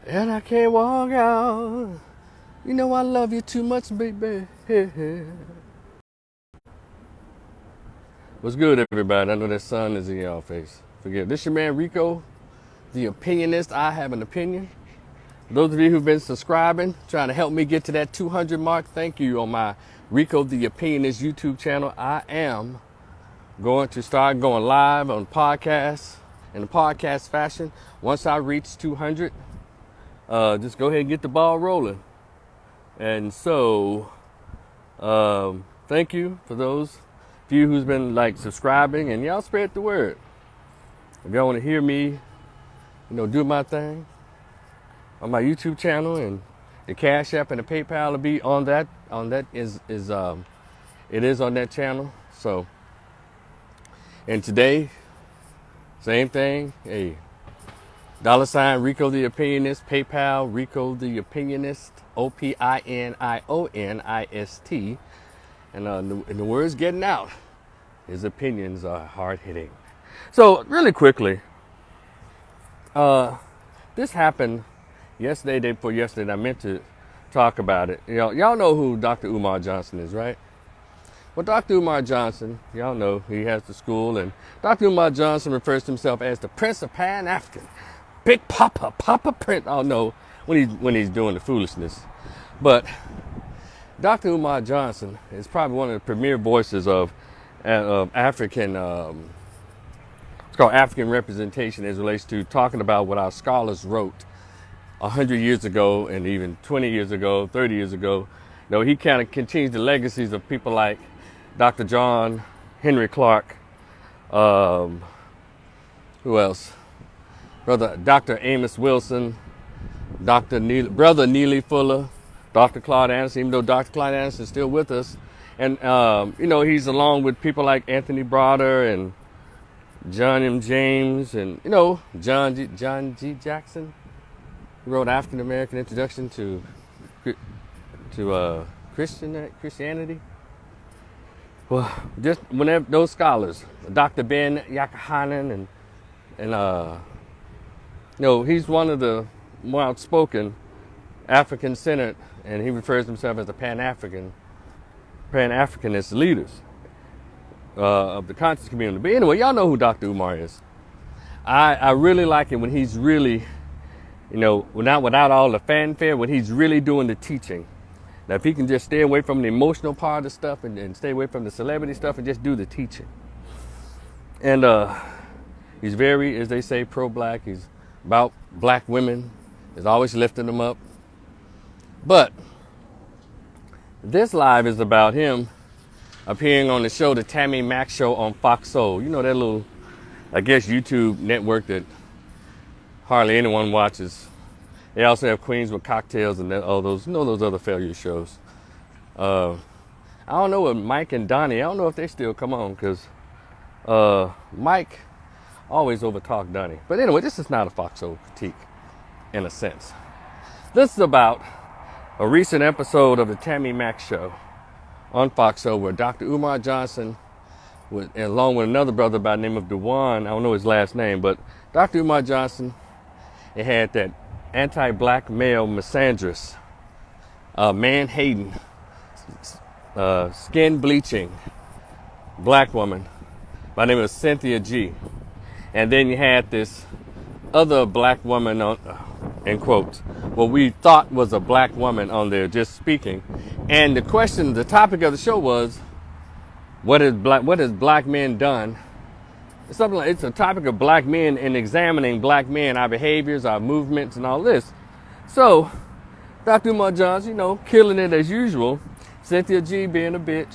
And I can't walk out. You know I love you too much, baby. What's good, everybody? I know that sun is in y'all face. Forget this your man Rico, the opinionist. I have an opinion. Those of you who've been subscribing, trying to help me get to that 200 mark, thank you on my Rico the Opinionist YouTube channel. I am going to start going live on podcasts in a podcast fashion. Once I reach 200, just go ahead and get the ball rolling. And so, thank you for those of you who's been like subscribing, and y'all spread the word. If y'all want to hear me, do my thing on my YouTube channel, and the Cash App and the PayPal will be on that. It is on that channel. So, and today, same thing. Hey, $ Rico the Opinionist, PayPal Rico the Opinionist, OPINIONIST, and the word's getting out. His opinions are hard hitting. So really quickly, this happened yesterday, day before yesterday. I meant to talk about it. Y'all know who Dr. Umar Johnson is, right? Well, Dr. Umar Johnson, y'all know he has the school, and Dr. Umar Johnson refers to himself as the Prince of Pan-African. Big Papa Prince. Oh no, when he's doing the foolishness. But Dr. Umar Johnson is probably one of the premier voices of African. It's called African representation as it relates to talking about what our scholars wrote 100 years ago, and even 20 years ago, 30 years ago. He kind of continues the legacies of people like Dr. John Henry Clark. Who else? Brother Dr. Amos Wilson, Brother Neely Fuller, Dr. Claude Anderson, even though Dr. Claude Anderson is still with us. And, he's along with people like Anthony Broder and John M. James and, John G. Jackson. He wrote African American Introduction to Christianity. Well, just whenever those scholars, Dr. Ben Yakahanan and he's one of the more outspoken African-centered, and he refers to himself as the Pan-Africanist leaders of the conscious community. But anyway, y'all know who Dr. Umar is. I really like it when he's really, without all the fanfare, when he's really doing the teaching. Now, if he can just stay away from the emotional part of the stuff and stay away from the celebrity stuff and just do the teaching. And he's very, as they say, pro-black. He's about black women. He's always lifting them up. But this live is about him appearing on the show, the Tammy Mack Show on Fox Soul. That little, I guess, YouTube network that hardly anyone watches. They also have Queens with Cocktails and all those, those other failure shows. I don't know what Mike and Donnie, I don't know if they still come on, because Mike always overtalked Donnie. But anyway, this is not a Fox Soul critique, in a sense. This is about a recent episode of the Tammy Mack Show on Fox Soul, where Dr. Umar Johnson, along with another brother by the name of Dewan, I don't know his last name, but Dr. Umar Johnson, it had that anti-black male misandrist, man-hating, skin-bleaching black woman by the name of Cynthia G. And then you had this other black woman on, in quotes, what we thought was a black woman on there just speaking. And the topic of the show was, what has black men done? It's a topic of black men and examining black men, our behaviors, our movements, and all this. So, Dr. Umar Johnson, killing it as usual. Cynthia G being a bitch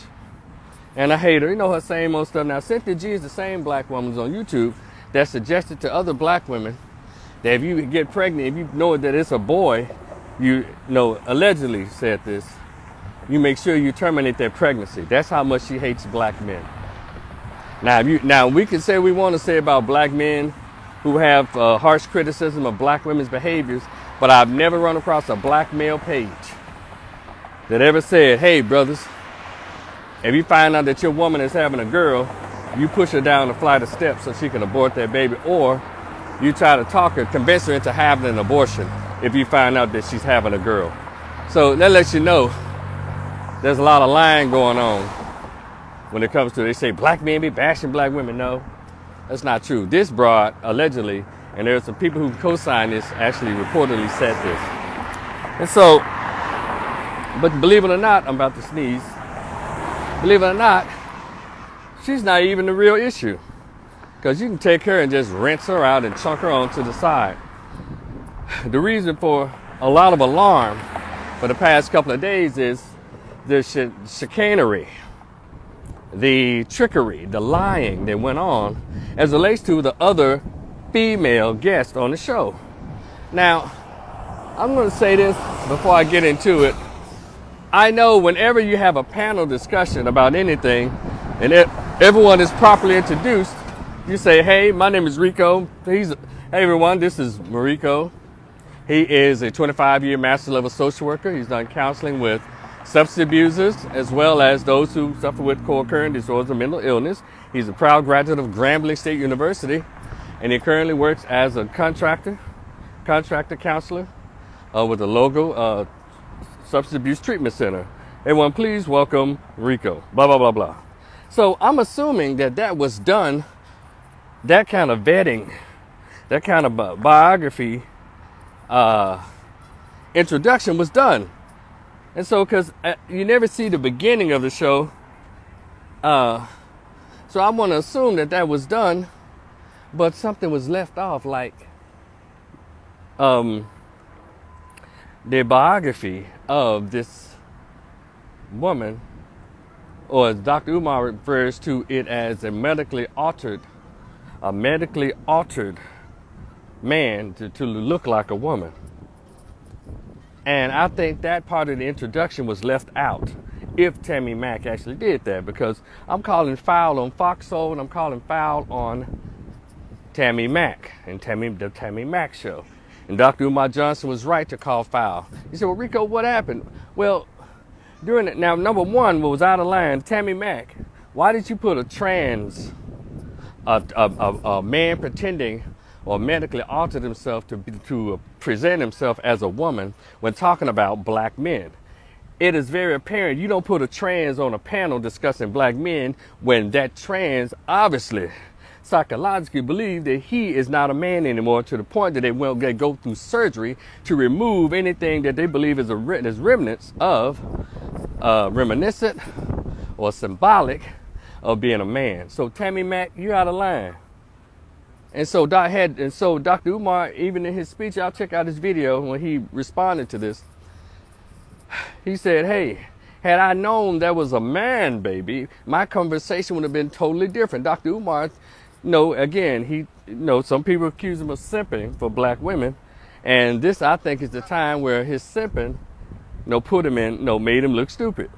and a hater, her same old stuff. Now, Cynthia G is the same black woman on YouTube that suggested to other black women that if you get pregnant, if you know that it's a boy, allegedly said this, you make sure you terminate that pregnancy. That's how much she hates black men. Now we can say we want to say about black men who have harsh criticism of black women's behaviors, but I've never run across a black male page that ever said, hey, brothers, if you find out that your woman is having a girl, you push her down a flight of steps so she can abort that baby, or you try to talk her, convince her into having an abortion if you find out that she's having a girl. So that lets you know there's a lot of lying going on when it comes to, they say black men be bashing black women. No, that's not true. This broad, allegedly, and there are some people who co-signed this, actually reportedly said this. And so, but believe it or not, I'm about to sneeze. Believe it or not, she's not even the real issue. Because you can take her and just rinse her out and chunk her onto the side. The reason for a lot of alarm for the past couple of days is the chicanery, the trickery, the lying that went on as it relates to the other female guests on the show. Now, I'm going to say this before I get into it. I know whenever you have a panel discussion about anything and everyone is properly introduced, you say, hey, my name is Rico. Hey, everyone, this is Mariko. He is a 25-year master level social worker. He's done counseling with substance abusers as well as those who suffer with co-occurring disorders of mental illness. He's a proud graduate of Grambling State University, and he currently works as a contractor counselor with a local substance abuse treatment center. Everyone, please welcome Rico. Blah, blah, blah, blah. So I'm assuming that was done, that kind of vetting, that kind of biography introduction was done. And so, because you never see the beginning of the show, so I'm going to assume that was done, but something was left off, like the biography of this woman, or as Dr. Umar refers to it as a medically altered man to look like a woman. And I think that part of the introduction was left out if Tammy Mack actually did that, because I'm calling foul on Foxhole and I'm calling foul on Tammy Mack and the Tammy Mack show. And Dr. Umar Johnson was right to call foul. He said, well, Rico, what happened? Well, during it, now, number one, what was out of line, Tammy Mack, why did you put a man pretending or medically altered himself to present himself as a woman when talking about black men? It is very apparent you don't put a trans on a panel discussing black men when that trans obviously psychologically believe that he is not a man anymore, to the point that they go through surgery to remove anything that they believe is remnants of reminiscent or symbolic of being a man. So Tammy Mack, you're out of line. And so Dr. Umar, even in his speech, I'll check out his video when he responded to this. He said, hey, had I known there was a man, baby, my conversation would have been totally different. Dr. Umar, again, some people accuse him of simping for black women. And this, I think, is the time where his simping, put him in, made him look stupid.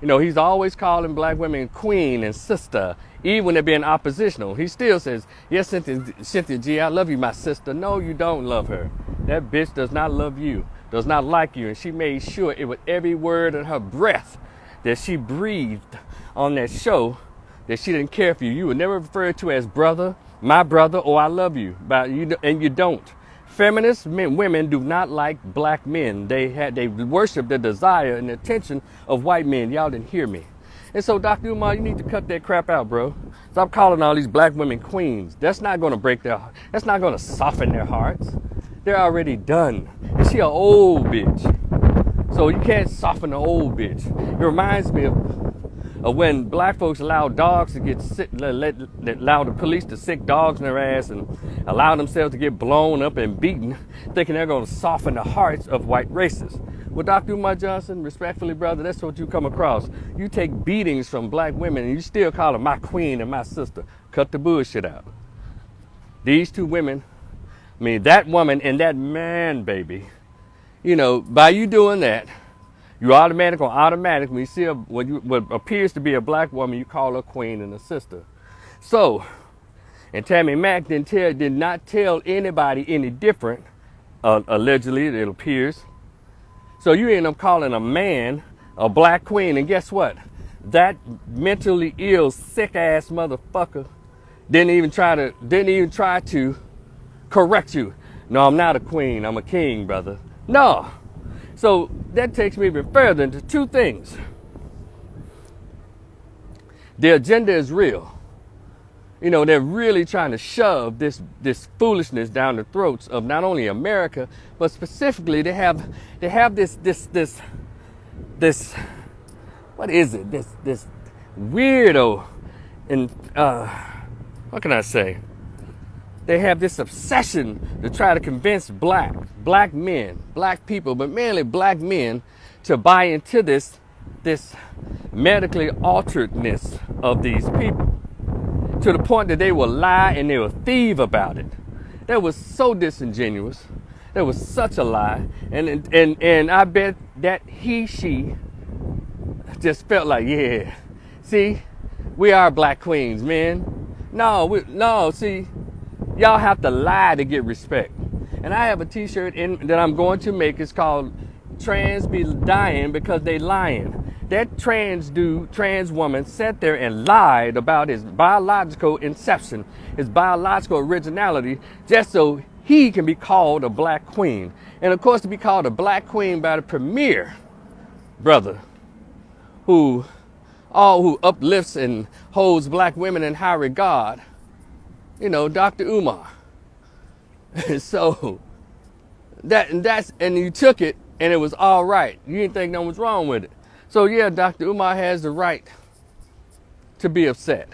He's always calling black women queen and sister, even when they're being oppositional. He still says, yes, Cynthia G, I love you, my sister. No, you don't love her. That bitch does not love you, does not like you. And she made sure it was every word in her breath that she breathed on that show that she didn't care for you. You were never referred to as brother, my brother, or I love you. And you don't. Feminist women do not like black men. They worship the desire and attention of white men. Y'all didn't hear me. And so, Dr. Umar, you need to cut that crap out, bro. Stop calling all these black women queens. That's not going to that's not going to soften their hearts. They're already done. And she an old bitch. So you can't soften an old bitch. It reminds me of when black folks allowed dogs to get sick, allowed the police to sick dogs in their ass and allow themselves to get blown up and beaten, thinking they're going to soften the hearts of white racists. Well, Dr. Umar Johnson, respectfully, brother, that's what you come across. You take beatings from black women and you still call them my queen and my sister. Cut the bullshit out. These two women, that woman and that man, baby, by you doing that, you automatic when you see what appears to be a black woman, you call her queen and a sister. So, and Tammy Mack did not tell anybody any different, allegedly, it appears. So you end up calling a man a black queen, and guess what? That mentally ill, sick ass motherfucker didn't even try to correct you. No, I'm not a queen. I'm a king, brother. No. So that takes me even further into two things. The agenda is real. You know, they're really trying to shove this foolishness down the throats of not only America, but specifically they have this what is it? This weirdo, and what can I say? They have this obsession to try to convince black men, black people, but mainly black men, to buy into this medically alteredness of these people, to the point that they will lie and they will thieve about it. That was so disingenuous. That was such a lie. And I bet that she just felt like, yeah, see, we are black queens, man. No, see, y'all have to lie to get respect. And I have a t-shirt that I'm going to make. It's called Trans Be Dying Because They Lying. That trans woman sat there and lied about his biological inception, his biological originality, just so he can be called a black queen. And of course, to be called a black queen by the premier brother who uplifts and holds black women in high regard, you know, Dr. Umar. So and you took it and it was all right. You didn't think nothing was wrong with it. So yeah, Dr. Umar has the right to be upset.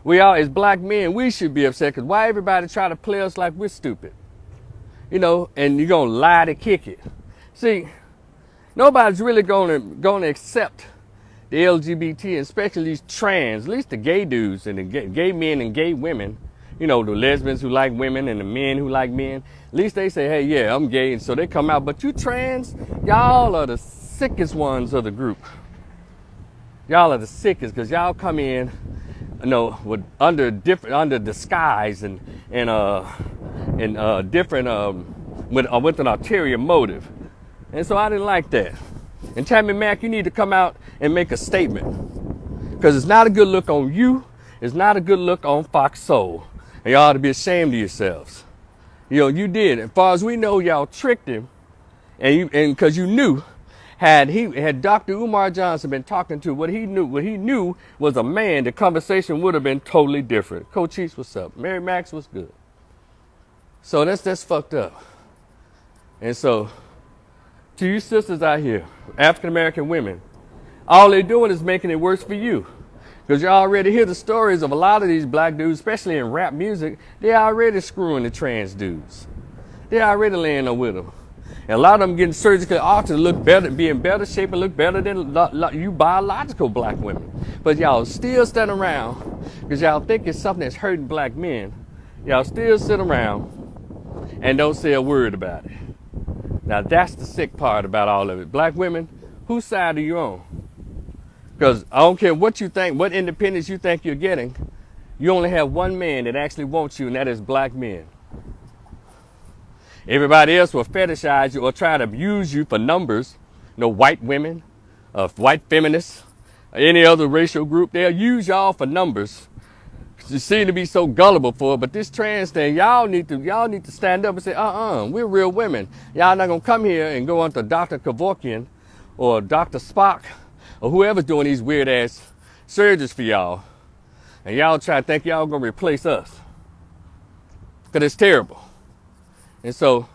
We all, as black men, we should be upset, because why everybody try to play us like we're stupid? You know, and you're gonna lie to kick it. See, nobody's really gonna accept the LGBT, especially these trans, at least the gay dudes and the gay men and gay women, you know, the lesbians who like women and the men who like men. At least they say, hey, yeah, I'm gay, and so they come out. But you trans, y'all are the sickest ones of the group. Y'all are the sickest, because y'all come in, you know, with under disguise and different with an ulterior motive. And so I didn't like that. And Tammy Mack, you need to come out and make a statement, because it's not a good look on you. It's not a good look on Fox Soul. And y'all ought to be ashamed of yourselves. You know, you did. As far as we know, y'all tricked him, and because you knew, had Dr. Umar Johnson been talking to what he knew was a man, the conversation would have been totally different. Cochise, what's up? Mary Max, what's good? So that's fucked up. And so, to you sisters out here, African American women, all they're doing is making it worse for you. Because you already hear the stories of a lot of these black dudes, especially in rap music. They're already screwing the trans dudes. They're already laying up with them. And a lot of them getting surgically altered to look better, be in better shape and look better than you biological black women. But y'all still stand around because y'all think it's something that's hurting black men. Y'all still sit around and don't say a word about it. Now that's the sick part about all of it. Black women, whose side are you on? Because I don't care what you think, what independence you think you're getting, you only have one man that actually wants you, and that is black men. Everybody else will fetishize you or try to abuse you for numbers. You know, white women, white feminists, any other racial group, they'll use y'all for numbers. You seem to be so gullible for it, but this trans thing, y'all need to stand up and say, we're real women. Y'all not gonna come here and go on to Dr. Kevorkian or Dr. Spock or whoever's doing these weird ass surgeries for y'all, and y'all try to think y'all gonna replace us, because it's terrible. And so,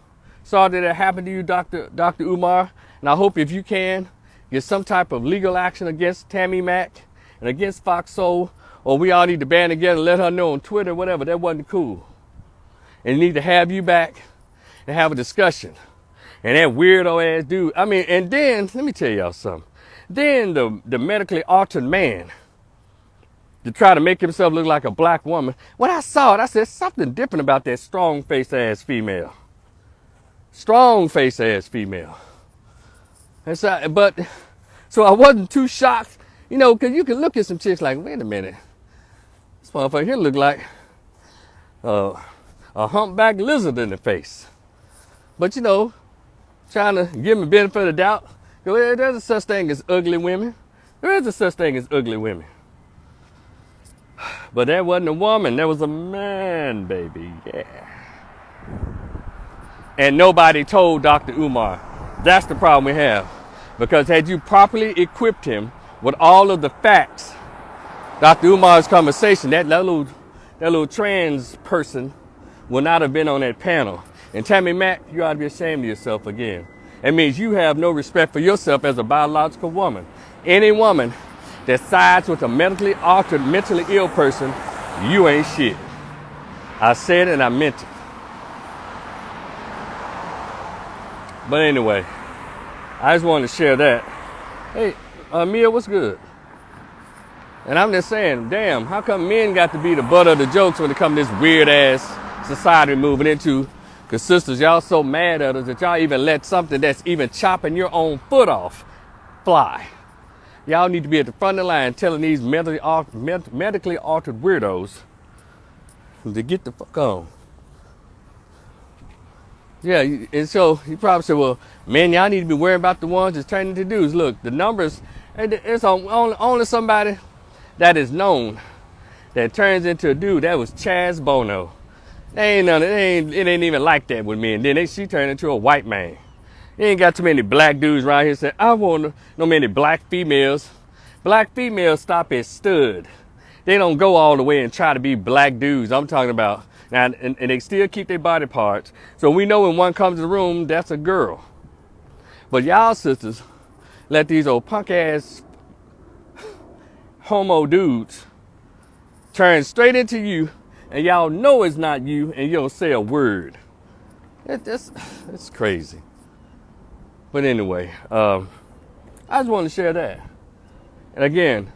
sorry that it happened to you, Dr. Umar, and I hope if you can get some type of legal action against Tammy Mack and against Fox Soul, or we all need to band together and let her know on Twitter, whatever, that wasn't cool. And need to have you back and have a discussion. And that weirdo ass dude, and then, let me tell y'all something. Then the medically altered man, to try to make himself look like a black woman. When I saw it, I said, something different about that strong-faced ass female. Strong-faced ass female. And so I wasn't too shocked, you know, because you can look at some chicks like, wait a minute. This motherfucker here look like a humpback lizard in the face. But, you know, trying to give him the benefit of the doubt. There's a such thing as ugly women. There is a such thing as ugly women. But that wasn't a woman. That was a man, baby. Yeah. and nobody told Dr. Umar. That's the problem we have. Because had you properly equipped him with all of the facts, Dr. Umar's conversation, that little trans person would not have been on that panel. And Tammy Mack, you ought to be ashamed of yourself again. It means you have no respect for yourself as a biological woman. Any woman that sides with a mentally altered, mentally ill person, you ain't shit. I said it and I meant it. But anyway, I just wanted to share that. Hey, Mia, what's good? And I'm just saying, damn, how come men got to be the butt of the jokes when it comes to this weird ass society moving into? Because sisters, y'all so mad at us that y'all even let something that's even chopping your own foot off fly. Y'all need to be at the front of the line telling these medically altered weirdos to get the fuck on. Yeah, and so you probably say, well, man, y'all need to be worrying about the ones that's turning into dudes. Look, the numbers, it's only somebody that is known that turns into a dude. That was Chaz Bono. It ain't even like that with me. And then she turned into a white man. You ain't got too many black dudes around here saying, I want no many black females. Black females stop at stud. They don't go all the way and try to be black dudes. I'm talking about now, and they still keep their body parts. So we know when one comes to the room, that's a girl. But y'all sisters let these old punk ass homo dudes turn straight into you, and y'all know it's not you, and you don't say a word. It's crazy. But anyway, I just want to share that. And again,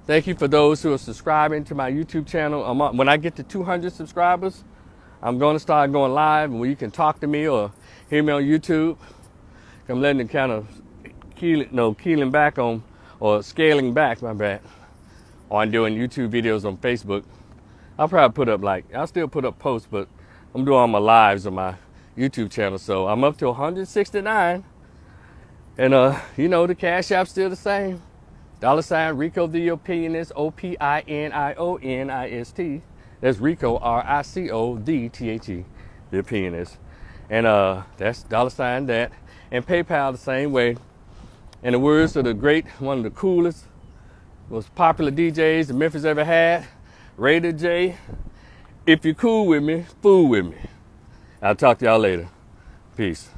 thank you for those who are subscribing to my YouTube channel. When I get to 200 subscribers, I'm going to start going live where you can talk to me or hear me on YouTube. I'm letting it kind of keeling back on, or scaling back, my bad, on doing YouTube videos on Facebook. I'll probably put up I'll still put up posts, but I'm doing all my lives on my YouTube channel. So I'm up to 169. And, the Cash App's still the same. $ Rico the Opinionist, OPINIONIST. That's Rico, RICO, the THE, the Opinionist. And that's $ that. And PayPal the same way. In the words of one of the coolest, most popular DJs that Memphis ever had, Raider J, if you're cool with me, fool with me. I'll talk to y'all later. Peace.